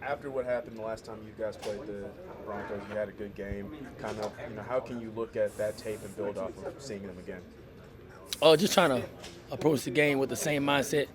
After what happened the last time you guys played the Broncos, you had a good game. Kind of, how can you look at that tape and build off of seeing them again? Just trying to approach the game with the same mindset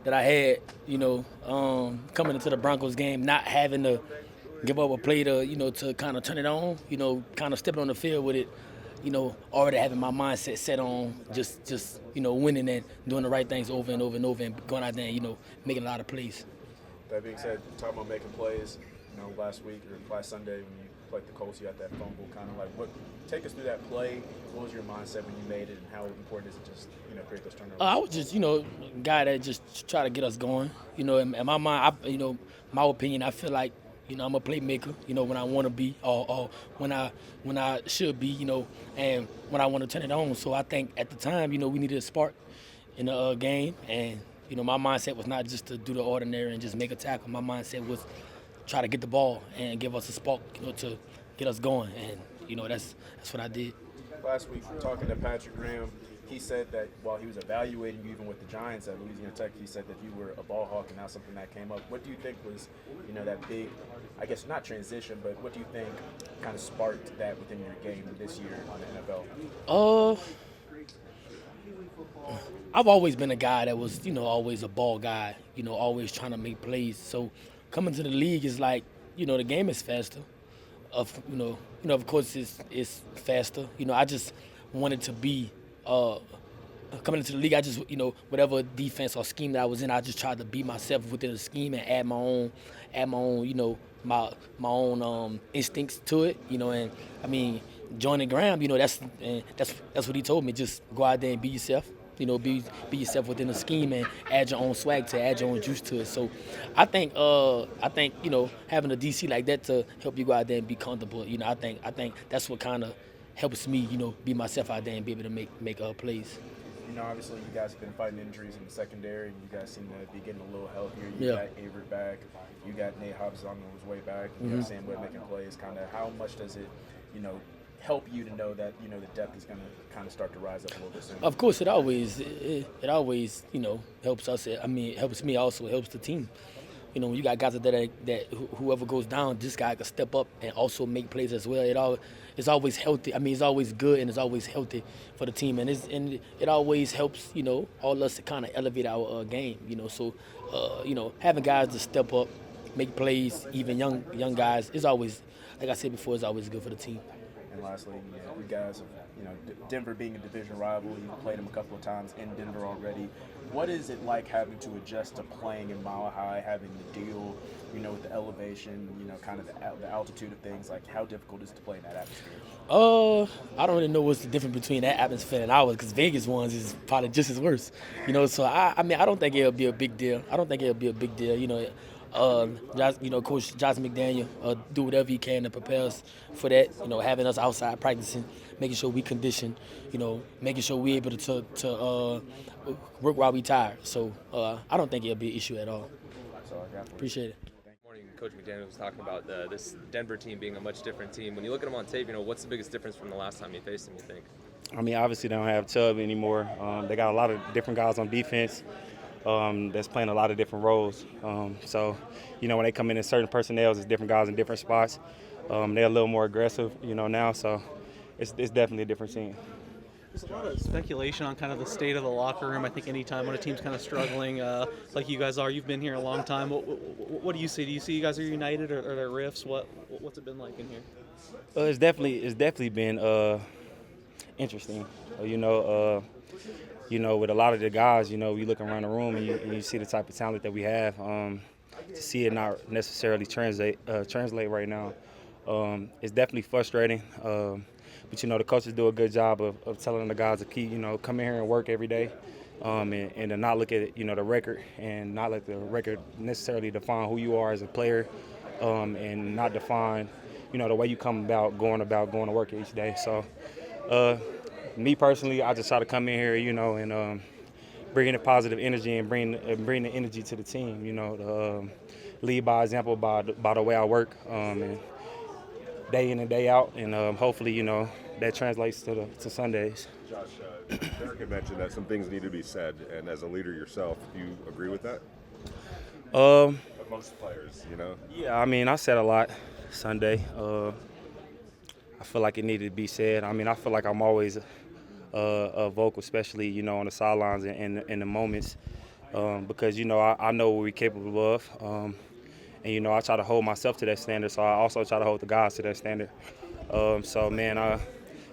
that I had, coming into the Broncos game, not having to give up a play to, to kind of turn it on, kind of stepping on the field with it, already having my mindset set on just winning and doing the right things over and over and over and going out there and, making a lot of plays. That being said, talking about making plays, last week or last Sunday when you played the Colts, you had that fumble. Kind of like, take us through that play. What was your mindset when you made it, and how important is it just create those turnovers? I was just guy that just try to get us going. In my mind, my opinion, I feel like I'm a playmaker. When I want to be, or when I should be. And when I want to turn it on. So I think at the time, we needed a spark in the game, and my mindset was not just to do the ordinary and just make a tackle. My mindset was try to get the ball and give us a spark, to get us going, and that's what I did. Last week, talking to Patrick Graham, he said that while he was evaluating you, even with the Giants at Louisiana Tech, he said that you were a ball hawk, and that's something that came up. What do you think was, that big, I guess not transition, but what do you think kind of sparked that within your game this year on the NFL? I've always been a guy that was, always a ball guy, always trying to make plays. So coming to the league is like, the game is faster. Of course it's faster. I just wanted to be coming into the league. I just, whatever defense or scheme that I was in, I just tried to be myself within the scheme and add my own, my own instincts to it. And I mean, joining Graham, that's what he told me. Just go out there and be yourself. Be yourself within the scheme and add your own swag to it, add your own juice to it. So I think having a DC like that to help you go out there and be comfortable. I think that's what kind of helps me, be myself out there and be able to make plays. Obviously you guys have been fighting injuries in the secondary, and you guys seem to be getting a little healthier. You got Avery back, you got Nate Hobbs on his way back, you got Sam Wood making plays. Kind of how much does it, help you to know that the depth is going to kind of start to rise up a little bit soon? Of course, it always helps us. I mean, it helps me also. It helps the team. When you got guys that whoever goes down, this guy can step up and also make plays as well. It's always healthy. I mean, it's always good and it's always healthy for the team, and it always helps all us to kind of elevate our game. So having guys to step up, make plays, even young guys, is always, like I said before, is always good for the team. And lastly, you guys have, Denver being a division rival, you've played them a couple of times in Denver already. What is it like having to adjust to playing in Mile High, having to deal, with the elevation, kind of the altitude of things? Like, how difficult is it to play in that atmosphere? I don't really know what's the difference between that atmosphere and ours, because Vegas ones is probably just as worse. So I mean, I don't think it'll be a big deal. Coach Josh McDaniel do whatever he can to prepare us for that. Having us outside practicing, making sure we condition, making sure we're able to work while we tired. So I don't think it'll be an issue at all. Appreciate it. Morning, Coach McDaniel was talking about this Denver team being a much different team. When you look at them on tape, what's the biggest difference from the last time you faced them, you think? I mean, obviously they don't have Chubb anymore. They got a lot of different guys on defense. That's playing a lot of different roles. So, when they come in certain personnel, it's different guys in different spots. They're a little more aggressive, now. So it's definitely a different scene. There's a lot of speculation on kind of the state of the locker room. I think anytime when a team's kind of struggling, like you guys are, you've been here a long time. What do you see? Do you see you guys are united, or are there rifts? What's it been like in here? It's definitely been interesting. With a lot of the guys, you look around the room and you see the type of talent that we have. To see it not necessarily translate right now, it's definitely frustrating. But the coaches do a good job of telling the guys to keep, come in here and work every day, and to not look at the record and not let the record necessarily define who you are as a player, and not define, the way you come about going to work each day. So. Me personally, I just try to come in here, and bring in a positive energy and bring the energy to the team. To lead by example by the way I work, and day in and day out, and hopefully, that translates to Sundays. Josh, Derek had mentioned that some things need to be said, and as a leader yourself, do you agree with that? most players, you know? Yeah, I mean, I said a lot Sunday. I feel like it needed to be said. I mean, I feel like I'm always vocal, especially, you know, on the sidelines and in the moments, because, you know, I know what we're capable of. And, you know, I try to hold myself to that standard, so I also try to hold the guys to that standard. So, man,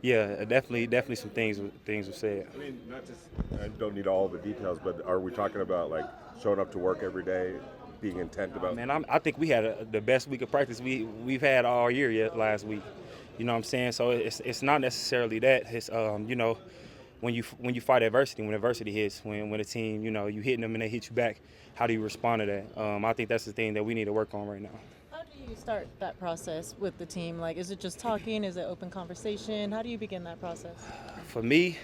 yeah, definitely some things were said. I mean, I don't need all the details, but are we talking about, like, showing up to work every day, being intent about? Man, I think we had the best week of practice we've had all year yet last week. You know what I'm saying? So it's not necessarily that. It's you know, when you fight adversity, when adversity hits, when a team, you know, you hitting them and they hit you back, how do you respond to that? I think that's the thing that we need to work on right now. How do you start that process with the team? Like, is it just talking? Is it open conversation? How do you begin that process? For me,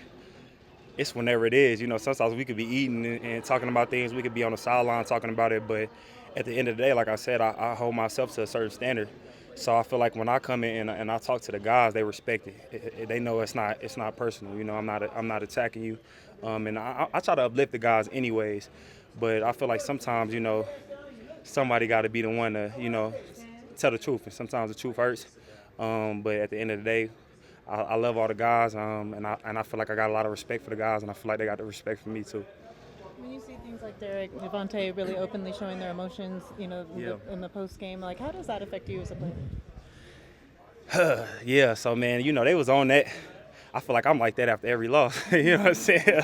it's whenever it is. You know, sometimes we could be eating and talking about things. We could be on the sideline talking about it. But at the end of the day, like I said, I hold myself to a certain standard. So I feel like when I come in and I talk to the guys, they respect it. They know it's not personal. You know, I'm not attacking you. And I try to uplift the guys anyways. But I feel like sometimes, you know, somebody got to be the one to, you know, tell the truth. And sometimes the truth hurts. But at the end of the day, I love all the guys, and I feel like I got a lot of respect for the guys, and I feel like they got the respect for me too. When you see things like Derek, Devontae really openly showing their emotions, you know, in the post game, like, how does that affect you as a player? Yeah, so man, you know, they was on that. I feel like I'm like that after every loss. You know what I'm saying?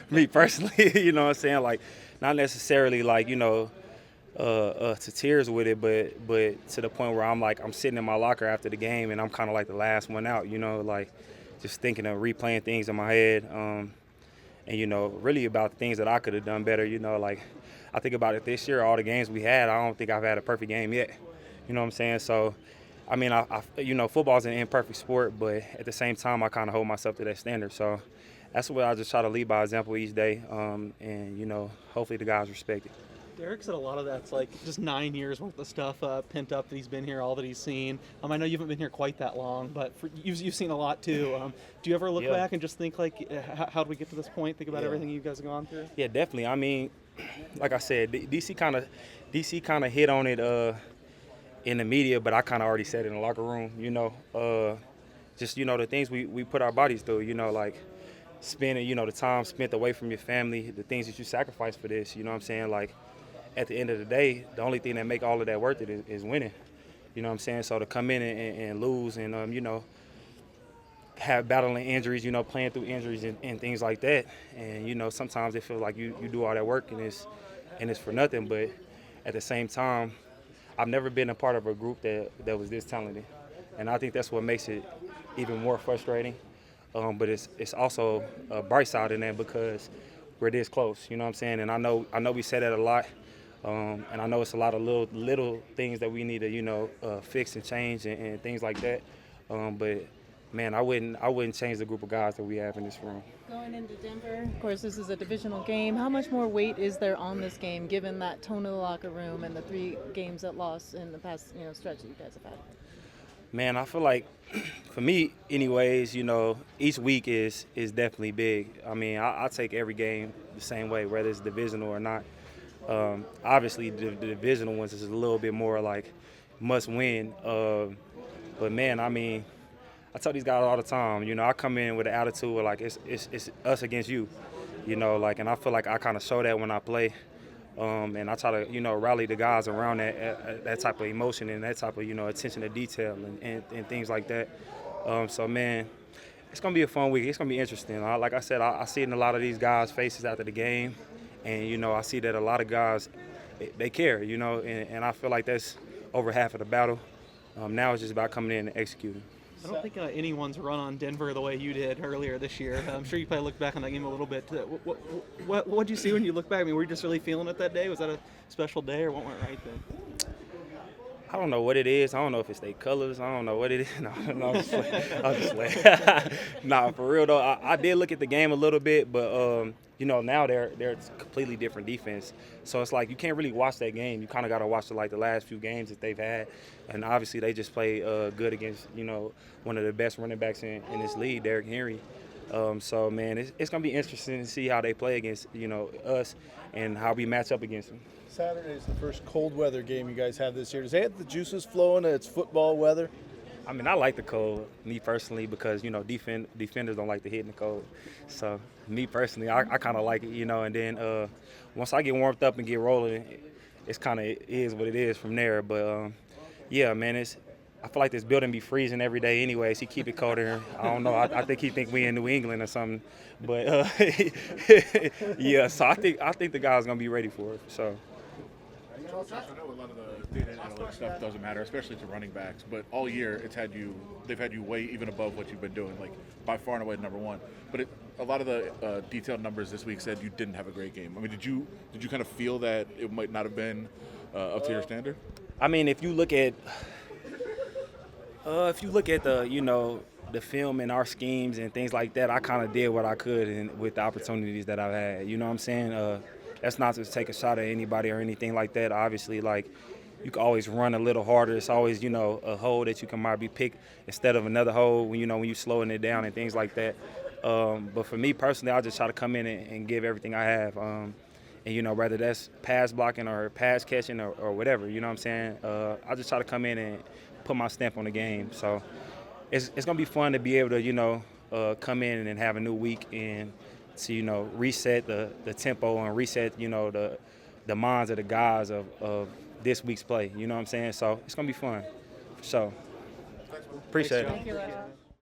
Me personally, you know what I'm saying? Like, not necessarily like, you know, to tears with it, but to the point where I'm sitting in my locker after the game and I'm kind of like the last one out, you know, like just thinking of replaying things in my head, and you know, really about the things that I could have done better. You know, like I think about it this year, all the games we had, I don't think I've had a perfect game yet. You know what I'm saying? So, I mean, I you know, football's an imperfect sport, but at the same time, I kind of hold myself to that standard. So that's what I just try to lead by example each day, and you know, hopefully the guys respect it. Derek said a lot of that's like just 9 years worth of stuff pent up that he's been here, all that he's seen. I know you haven't been here quite that long, but you've seen a lot too. Do you ever look back and just think like, how did we get to this point? Think about everything you guys have gone through. Yeah, definitely. I mean, like I said, DC kind of hit on it in the media, but I kind of already said it in the locker room. You know, just you know the things we put our bodies through. You know, like spending the time spent away from your family, the things that you sacrifice for this. You know what I'm saying? Like, at the end of the day, the only thing that make all of that worth it is winning. You know what I'm saying? So to come in and lose and, you know, have battling injuries, you know, playing through injuries and things like that. And, you know, sometimes it feels like you do all that work and it's for nothing. But at the same time, I've never been a part of a group that was this talented. And I think that's what makes it even more frustrating. But it's also a bright side in that because we're this close, you know what I'm saying? And I know we say that a lot. And I know it's a lot of little things that we need to, you know, fix and change and things like that. But man, I wouldn't change the group of guys that we have in this room. Going into Denver, of course, this is a divisional game. How much more weight is there on this game, given that tone of the locker room and the 3 games that lost in the past, you know, stretch that you guys have had? Man, I feel like, for me, anyways, you know, each week is definitely big. I mean, I take every game the same way, whether it's divisional or not. Obviously, the divisional ones is a little bit more like must win. But man, I mean, I tell these guys all the time, you know, I come in with an attitude of like it's us against you, you know, like, and I feel like I kind of show that when I play. And I try to, you know, rally the guys around that type of emotion and that type of, you know, attention to detail and things like that. So man, it's gonna be a fun week. It's gonna be interesting. Like I said, I see it in a lot of these guys' faces after the game. And, you know, I see that a lot of guys, they care, you know, and I feel like that's over half of the battle. Now it's just about coming in and executing. I don't think anyone's run on Denver the way you did earlier this year. I'm sure you probably look back on that game a little bit. What did you see when you look back? I mean, were you just really feeling it that day? Was that a special day or what went right then? I don't know what it is. I don't know if it's their colors. I don't know what it is. No, I'm just playing. Nah, for real though. I did look at the game a little bit, but you know, now they're a completely different defense. So it's like you can't really watch that game. You kind of got to watch the last few games that they've had, and obviously they just played good against, you know, one of the best running backs in this league, Derrick Henry. So, man, it's going to be interesting to see how they play against, us and how we match up against them. Saturday is the first cold weather game you guys have this year. Does it have the juices flowing? It's football weather. I mean, I like the cold, me personally, because, defenders don't like to hit in the cold. So, me personally, I kind of like it, and then once I get warmed up and get rolling, it's kind of is what it is from there. But, yeah, man, I feel like this building be freezing every day anyways. He keep it cold here. I don't know. I think he think we in New England or something. But, yeah, so I think the guys going to be ready for it, so. Josh, I know a lot of the data and analytics stuff doesn't matter, especially to running backs, but all year they've had you way even above what you've been doing, like by far and away number one. But a lot of the detailed numbers this week said you didn't have a great game. I mean, did you kind of feel that it might not have been up to your standard? I mean, if you look at the film and our schemes and things like that, I kind of did what I could with the opportunities that I've had. You know what I'm saying? That's not to take a shot at anybody or anything like that. Obviously, like, you can always run a little harder. It's always, a hole that you can maybe pick instead of another hole when you're slowing it down and things like that. But for me personally, I just try to come in and give everything I have. And, whether that's pass blocking or pass catching or whatever, you know what I'm saying? I just try to come in and put my stamp on the game. So it's going to be fun to be able to, come in and have a new week and to, reset the tempo and reset, the minds of the guys of this week's play. You know what I'm saying? So it's going to be fun. So appreciate it. Thank you, Leonard.